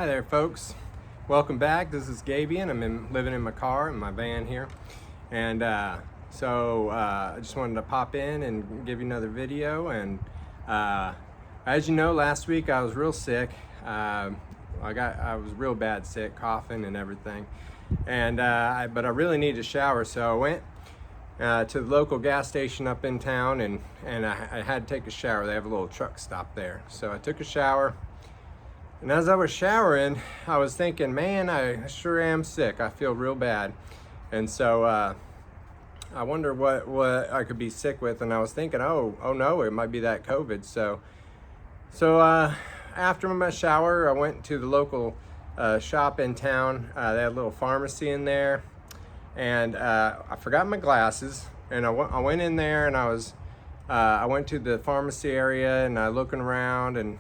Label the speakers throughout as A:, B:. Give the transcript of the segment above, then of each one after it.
A: Hi there, folks. Welcome back. This is Gabian. living in my car, in my van here. And I just wanted to pop in and give you another video. And as you know, last week I was real sick. I was real bad sick, coughing and everything. And but I really needed a shower, so I went to the local gas station up in town, and I had to take a shower. They have a little truck stop there. So I took a shower. And as I was showering, I was thinking, man, I sure am sick. I feel real bad. And so I wonder what I could be sick with. And I was thinking, oh no, it might be that COVID. So after my shower, I went to the local shop in town. They had a little pharmacy in there. And I forgot my glasses. And I went in there, and I went to the pharmacy area, and I looking around,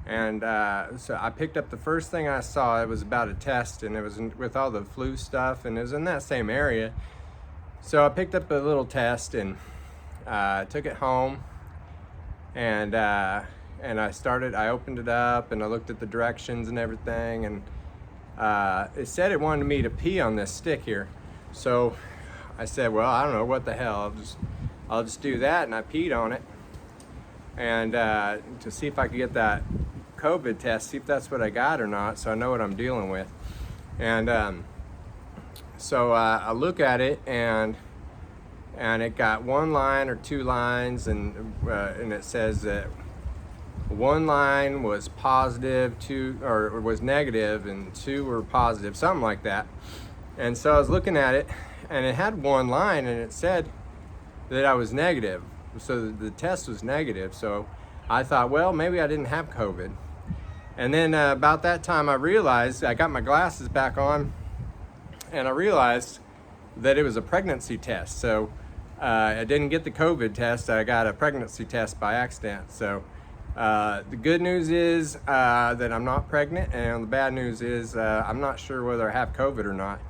A: so I picked up the first thing I saw. It was about a test, and it was with all the flu stuff, and it was in that same area. So I picked up a little test and took it home, and I opened it up, and I looked at the directions and everything, and it said it wanted me to pee on this stick here. So I said, well, I don't know, what the hell, I'll just do that, and I peed on it, and to see if I could get that COVID test, see if that's what I got or not, so I know what I'm dealing with. And so I look at it, and it got one line or two lines, and it says that one line was positive, two or was negative, and two were positive, something like that. And so I was looking at it, and it had one line, and it said that I was negative, so the test was negative. So I thought, well, maybe I didn't have COVID. And then about that time, I realized, I got my glasses back on, and I realized that it was a pregnancy test. So I didn't get the COVID test, I got a pregnancy test by accident. So the good news is that I'm not pregnant, and the bad news is I'm not sure whether I have COVID or not.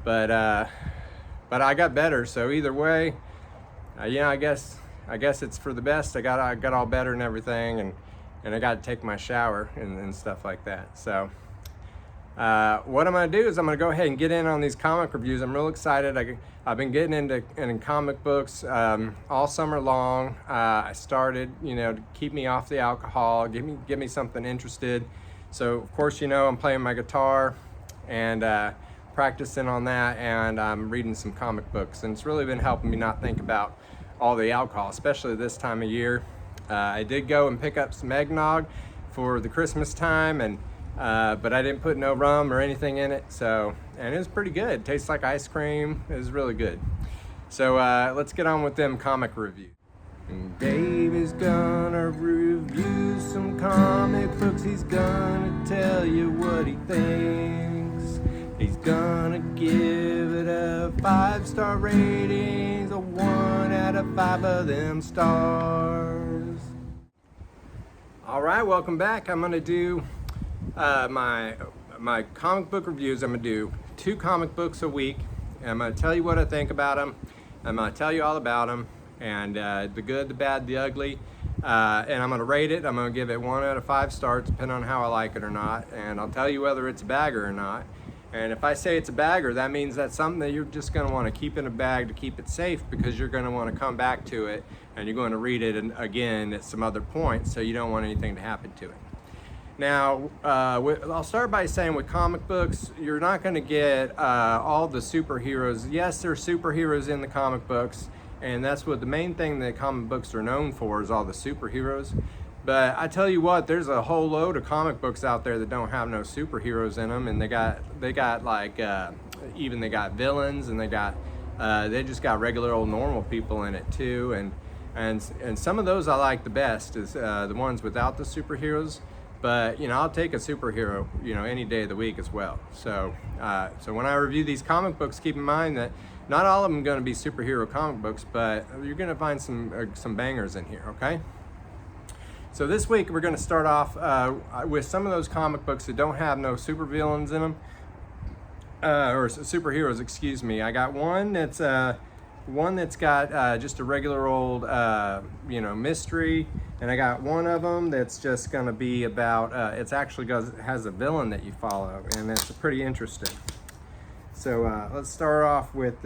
A: But I got better, so either way, I guess it's for the best. I got all better and everything, and I got to take my shower and stuff like that. So what I'm going to do is I'm going to go ahead and get in on these comic reviews. I'm real excited. I've been getting into comic books all summer long. I started, to keep me off the alcohol, give me something interested. So of course, I'm playing my guitar and practicing on that, and I'm reading some comic books, and it's really been helping me not think about all the alcohol, especially this time of year. I did go and pick up some eggnog for the Christmas time, and but I didn't put no rum or anything in it. And it was pretty good. It tastes like ice cream. It was really good. So let's get on with them comic reviews. And Dave is gonna review some comic books. He's gonna tell you what he thinks. He's gonna give it a 5-star rating, a 1 out of 5 of them stars. All right, welcome back. I'm gonna do my comic book reviews. I'm gonna do 2 comic books a week. And I'm gonna tell you what I think about them. I'm gonna tell you all about them, and the good, the bad, the ugly. And I'm gonna rate it. I'm gonna give it 1 out of 5 stars, depending on how I like it or not. And I'll tell you whether it's a bagger or not. And if I say it's a bagger, that means that's something that you're just going to want to keep in a bag to keep it safe, because you're going to want to come back to it, and you're going to read it again at some other point, so you don't want anything to happen to it. Now, I'll start by saying with comic books, you're not going to get all the superheroes. Yes, there's superheroes in the comic books, and that's what the main thing that comic books are known for, is all the superheroes. But I tell you what, there's a whole load of comic books out there that don't have no superheroes in them, and they got like even they got villains, and they just got regular old normal people in it too, and some of those I like the best is the ones without the superheroes. But I'll take a superhero any day of the week as well. So when I review these comic books, keep in mind that not all of them are going to be superhero comic books, but you're going to find some bangers in here. Okay. So this week we're going to start off with some of those comic books that don't have no supervillains in them, or superheroes, excuse me. I got one that's one that's got just a regular old, you know, mystery, and I got one of them that's just going to be about. It's actually has a villain that you follow, and it's pretty interesting. So let's start off with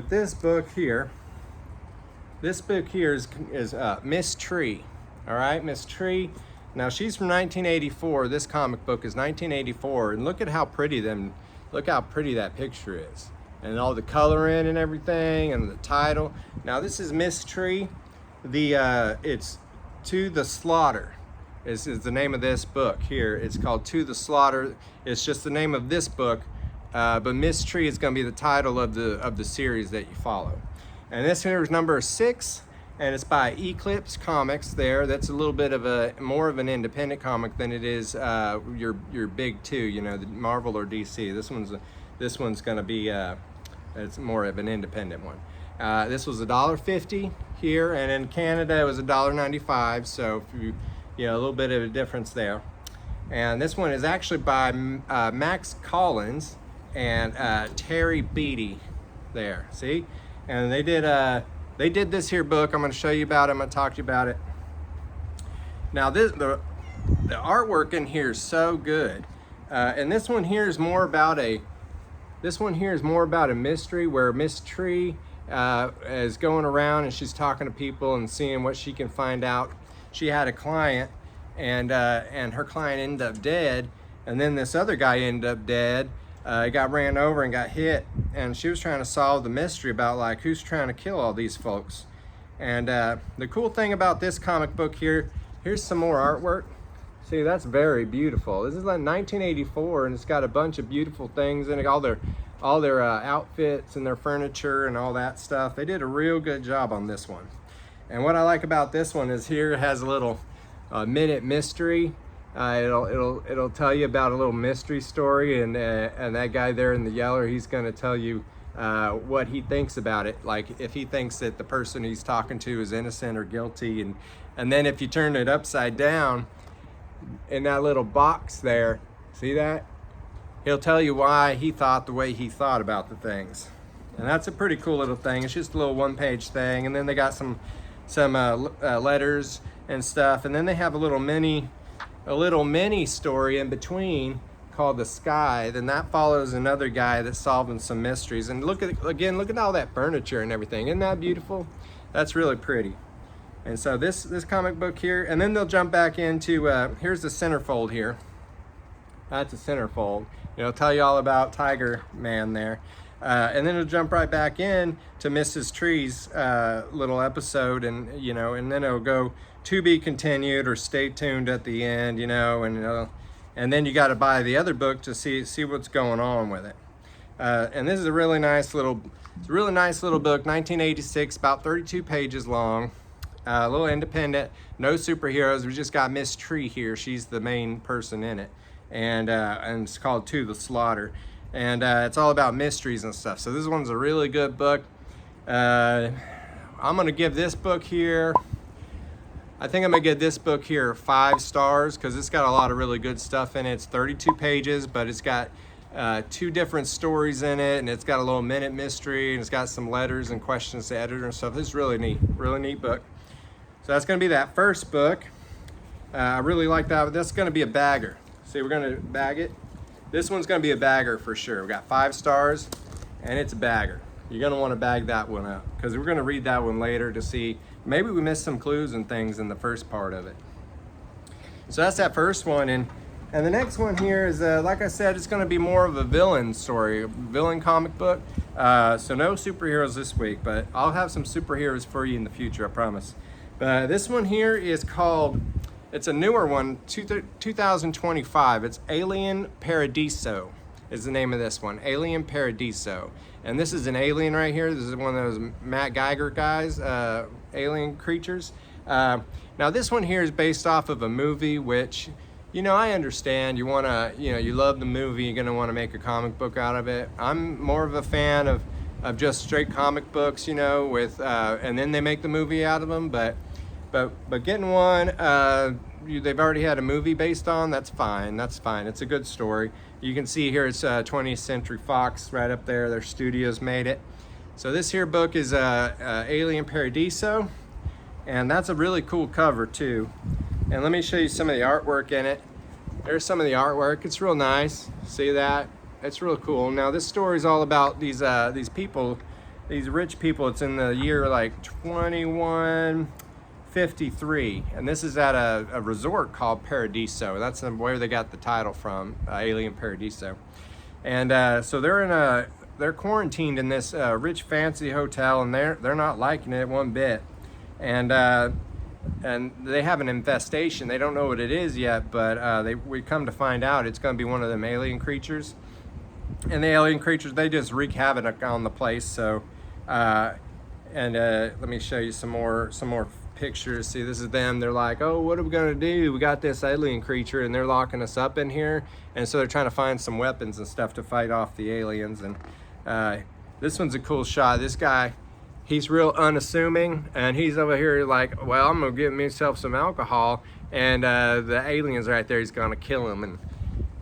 A: this book here. This book here is Miss Tree. All right, Miss Tree. Now she's from 1984. This comic book is 1984, and look how pretty that picture is, and all the coloring and everything, and the title. Now this is Miss Tree. It's To the Slaughter is the name of this book here. It's called To the Slaughter. It's just the name of this book, but Miss Tree is going to be the title of the series that you follow. And this here is number 6, and it's by Eclipse Comics there. That's a little bit of more of an independent comic than it is your big two, you know, the Marvel or DC. This one's going to be it's more of an independent one. This was $1.50 here, and in Canada it was $1.95. So if you know, a little bit of a difference there. And this one is actually by Max Collins and Terry Beattie there. See, and they did this here book. I'm going to show you about it. I'm going to talk to you about it. Now the artwork in here is so good, and this one here is more about a mystery where Miss Tree is going around and she's talking to people and seeing what she can find out. She had a client, and her client ended up dead, and then this other guy ended up dead. He got ran over and got hit, and she was trying to solve the mystery about like who's trying to kill all these folks. And the cool thing about this comic book here, here's some more artwork. See, that's very beautiful. This is like 1984, and it's got a bunch of beautiful things in it, all their outfits and their furniture and all that stuff. They did a real good job on this one. And what I like about this one is here it has a little minute mystery. It'll tell you about a little mystery story, and that guy there in the yellow, he's going to tell you what he thinks about it, like if he thinks that the person he's talking to is innocent or guilty, and then if you turn it upside down in that little box there, see that? He'll tell you why he thought the way he thought about the things. And that's a pretty cool little thing. It's just a little one-page thing, and then they got some letters and stuff, and then they have a little mini story in between called The Sky. Then that follows another guy that's solving some mysteries. And look at all that furniture and everything. Isn't that beautiful? That's really pretty. And so this comic book here, and then they'll jump back into here's the centerfold here. That's a centerfold. It'll tell you all about Tiger Man there. And then it'll jump right back in to Mrs. Tree's little episode, and you know, and then it'll go to be continued or stay tuned at the end, you know, and then you got to buy the other book to see what's going on with it. And this is a really nice little book, 1986, about 32 pages long, a little independent, no superheroes. We just got Miss Tree here. She's the main person in it, and it's called To the Slaughter. And it's all about mysteries and stuff. So this one's a really good book. I'm gonna give this book here, I think I'm gonna give this book here 5 stars because it's got a lot of really good stuff in it. It's 32 pages, but it's got 2 different stories in it, and it's got a little minute mystery, and it's got some letters and questions to editor and stuff. This is really neat book. So that's gonna be that first book. I really like that. That's gonna be a bagger. See, we're gonna bag it. This one's gonna be a bagger for sure. We got 5 stars, and it's a bagger. You're gonna wanna bag that one up because we're gonna read that one later to see, maybe we missed some clues and things in the first part of it. So that's that first one, and the next one here is, like I said, it's gonna be more of a villain story, a villain comic book. So no superheroes this week, but I'll have some superheroes for you in the future, I promise. But this one here is called, it's a newer one, 2025. It's Alien Paradiso is the name of this one, Alien Paradiso. And this is an alien right here. This is one of those Matt Geiger guys, alien creatures. Now this one here is based off of a movie, which, you know, I understand. You wanna, you know, you love the movie, you're gonna wanna make a comic book out of it. I'm more of a fan of just straight comic books, you know, with, and then they make the movie out of them, but getting one, they've already had a movie based on, that's fine. It's a good story. You can see here it's 20th Century Fox right up there. Their studios made it. So this here book is Alien Paradiso, and that's a really cool cover too. And let me show you some of the artwork in it. There's some of the artwork. It's real nice. See that? It's real cool. Now this story is all about these people, these rich people. It's in the year like 2153, and this is at a resort called Paradiso. That's where they got the title from, Alien Paradiso. And so they're quarantined in this rich fancy hotel, and they're not liking it one bit. And they have an infestation. They don't know what it is yet, but we come to find out it's going to be one of them alien creatures. And the alien creatures, they just wreak havoc on the place. So, let me show you some more pictures. See, this is them. They're like, oh, what are we gonna do? We got this alien creature, and they're locking us up in here. And so they're trying to find some weapons and stuff to fight off the aliens. And this one's a cool shot. This guy, he's real unassuming, and he's over here like, well, I'm gonna get myself some alcohol, and the alien's right there. He's gonna kill him. And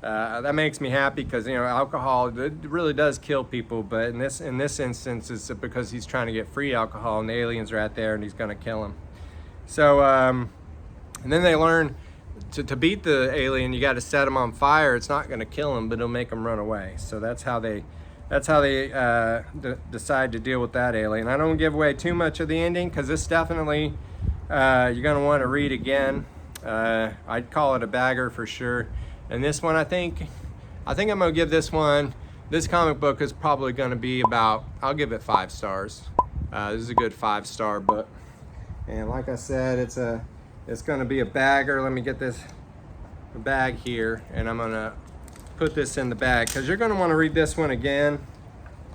A: that makes me happy, because alcohol, it really does kill people, but in this instance it's because he's trying to get free alcohol, and the alien's right there and he's going to kill him. So and then they learn to beat the alien, you got to set him on fire. It's not going to kill him, but it'll make him run away. So that's how they decide to deal with that alien. I don't give away too much of the ending, because this definitely you're going to want to read again. I'd call it a bagger for sure. And this one, I think I'm gonna give this comic book is probably gonna be about, I'll give it 5 stars. This is a good 5-star book. And like I said, it's gonna be a bagger. Let me get this bag here, and I'm gonna put this in the bag, because you're gonna wanna read this one again.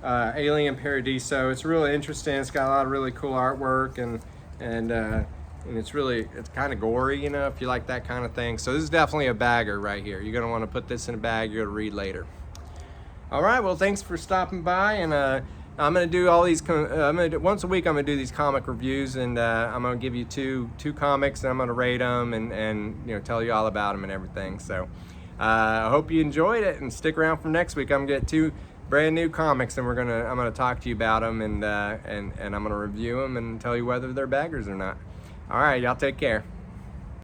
A: Alien Paradiso. It's really interesting. It's got a lot of really cool artwork, and it's kind of gory, if you like that kind of thing. So this is definitely a bagger right here. You're gonna want to put this in a bag. You're gonna read later. All right, well, thanks for stopping by, and I'm gonna do all these. Once a week I'm gonna do these comic reviews, and I'm gonna give you two comics, and I'm gonna rate them and tell you all about them and everything. So I hope you enjoyed it, and stick around for next week. I'm gonna get 2 brand new comics, and I'm gonna talk to you about them, and I'm gonna review them and tell you whether they're baggers or not. All right, y'all take care.